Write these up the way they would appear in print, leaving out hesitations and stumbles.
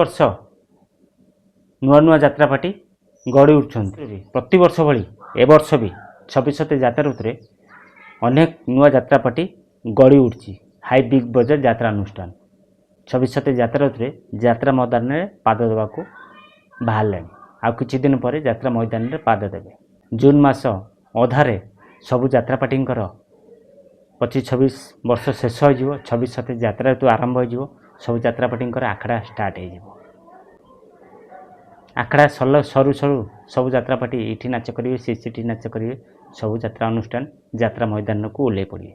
प्रतिवर्ष नुआ नुआ यात्रापाटी गड़ी उठुंट प्रतिवर्ष भली ए वर्ष भी 26 यात्रा ऋतु अनेक नुआ यात्रापाटी गड़ी उठी हाई बिग बजेट यात्रा अनुष्ठान 26 यात्रा ऋतु यात्रा मैदान में पाद देवा बाहर आ किछि दिन पर यात्रा मैदान में पाद देवे। जून मास अधारे सबु यात्रापाटी 25-26 वर्ष शेष हो 26 यात्रा ऋतु आरंभ हो सब यात्रापाटी आखड़ा स्टार्ट हो आखड़ा सर सरू सरू सब यात्रापाटी ये नाच करेंगे सी नाच करेंगे सब यात्रा अनुष्ठान यात्रा मैदान को ओल्लै पड़े।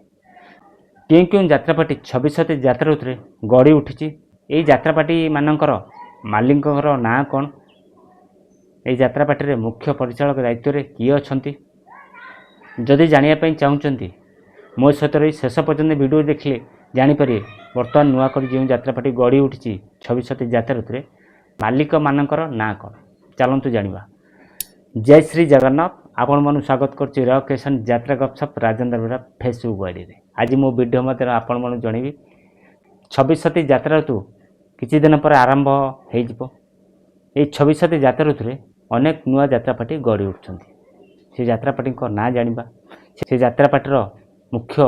क्यों क्यों यात्रापाटी 26 यात्रा ऋतु गड़ी उठी ये यात्रापाटी मानकर मालिक ना कौन ये यात्रापाटी मुख्य परिचालक दायित्व में किए अच्छा जदि जानापी चाहते मो सहित रही शेष पर्यटन वीडियो देखिले जापर बर्तमान नुआ कर जो यात्रापाटी गड़ी उठी 26 यात्रा ऋतु मालिक मानकर ना कौन चलतु जाना। जय श्री जगन्नाथ आपण मन स्वागत करुच्ची रकेशन यात्रा गपसप राजेन्द्र बेरा फेसबुक आईडी रे। आज मो वीडियो मध्य आपण मन जनइबी 26 यात्रा ऋतु किछि दिन पर आरंभ हो 26 यात्रा ऋतु अनेक नुआ यात्रापाटी गड़ी उठुंट से यात्रापाटी ना जाना से यात्रापाटीर मुख्य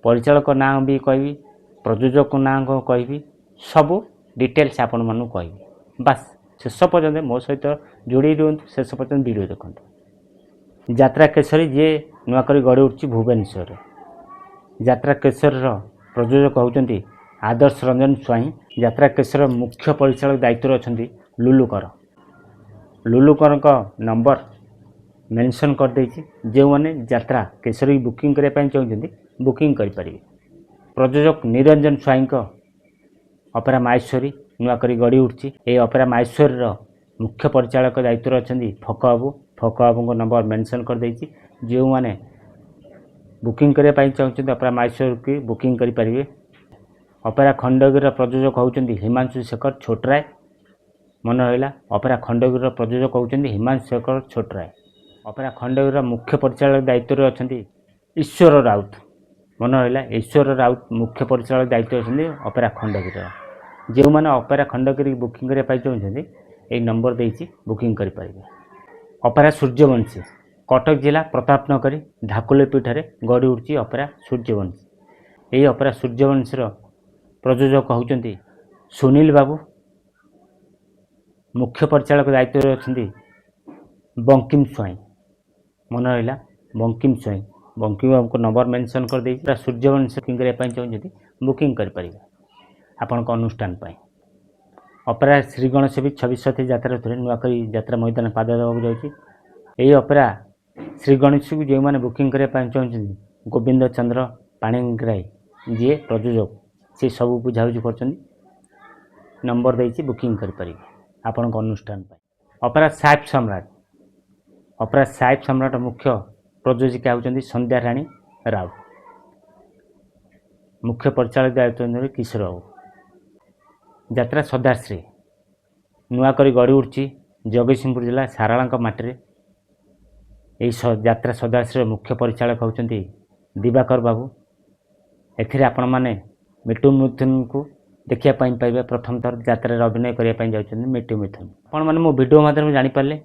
परिचालक ना भी कहबी प्रयोजक ना कहबी सबू डिटेल्स आपण मानू कहबी बास शेष पर्यंत मो सहित जोड़ी रुहतु शेष पर्यंत वीडियो देखु। यात्रा केसरी जी नुआक गड़ी उठी भुवनेश्वर यात्रा केसर प्रयोजक होती आदर्श रंजन स्वाई यात्रा केसर मुख्य परिचालक दायित्व अच्छा लुलुकर लुलुकर नंबर मेंशन कर देछि जो मैंने यात्रा केसरी बुकिंग करने चाहते बुकिंग करें। प्रयोजक निरंजन स्वाई अपेरा माहेश्वरी नुआक गड़ी उठी ये अपेरा माहेश्वर मुख्य परिचालक दायित्व अच्छा फक बाबू नंबर मेंशन कर देछि जो मैंने बुकिंग करने चाहते अपेरा माहेश्वर की बुकिंग करें। अपेरा खंडगिर प्रयोजक होती हिमांशु शेखर छोटराय मन रहा अपेरा खंडगिर प्रयोजक होती हिमांशु शेखर छोटराय अपेरा खंडगिर मुख्य परिचालक दायित्व अच्छा ईश्वर राउत मन रहा ईश्वर राउत मुख्य परिचालक दायित्व अच्छा अपेरा खंडगिर जो मैंने अपेरा खंडगिरी बुकिंग करने चाहते ये नंबर देछि बुकिंग करें। अपेरा सूर्यवंशी कटक जिला प्रतापनगरी ढाकुलीपीठे गड़ी उठी अपेरा सूर्यवंशी ये अपेरा सूर्यवंशी प्रयोजक होती सुनील बाबू मुख्य परिचालक दायित्व अच्छा बंकिम स्वाई मन रहा बंकिम स्वाई बंकिम बाबू को नंबर मेंशन कर दे सूर्यवंशी बुकिंग करने चाहते बुकिंग करें आपण अनुष्ठान पाई। अपेरा श्री गणेश भी 26 यात्रा ऋतु नुआक यात्रा मैदान पाद देवाक जाऊँगी अपेरा श्री गणेश को जो मैंने बुकिंग करने चाहते गोविंद चंद्र पाणिग्राही जी प्रयोजक से सब बुझाबुझी कर नंबर देछि बुकिंग करें आपण अनुष्ठान पाई। अपेरा साहिब सम्राट मुख्य प्रयोजिका होती संध्या राणी राउत मुख्य परिचालक दायित्व किशोर बाबू। यात्रा सदाश्री नुआक गड़ी उठी जगतसिंहपुर जिला साराला माटी यात्रा सदाश्री मुख्य परिचालक होती दिवाकर बाबू एथिरे आपण माने मिटू मिथुन को देखिया पाइबे प्रथम थर यात्रा अभिनय करने जाऊँ मिटू मिथुन आपण मैंने मो वीडियो माध्यम जानीपारे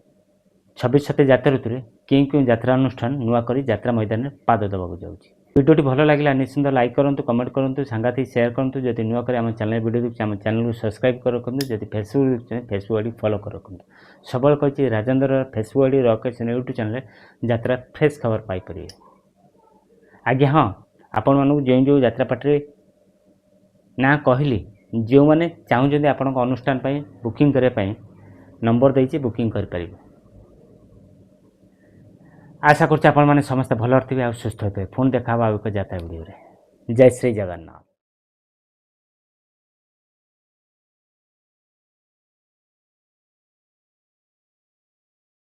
26 यात्रा ऋतु क्यों क्यों यात्रा अनुष्ठान नुआक यात्रा मैदान में पाद देवाक जाऊँगी। वीडियोटी भल लगे निश्चिंत लाइक करूँ कमेंट करूँ सांगाती शेयर करूँ जब नुआक आम चैनल वीडियो देखिए आम चैनल को सब्सक्राइब कर रखुँ जब फेसबुक देखते फेसबुक आईडी फॉलो कर रखुँ सब कही राजेन्द्र फेसबुक आईडी रकेशन यूट्यूब चैनल यात्रा फ्रेश खबर पाइपर। आज्ञा हाँ आपण मानक जो जो यात्रापाटी ना कहली जो मैंने चाहते आपण अनुष्ठान बुकिंग करने नंबर देछि बुकिंग करें। आशा करते समस्त भल थे सुस्थ थे पुणी देखा एक यात्रा वीडियो। जय श्री जगन्नाथ।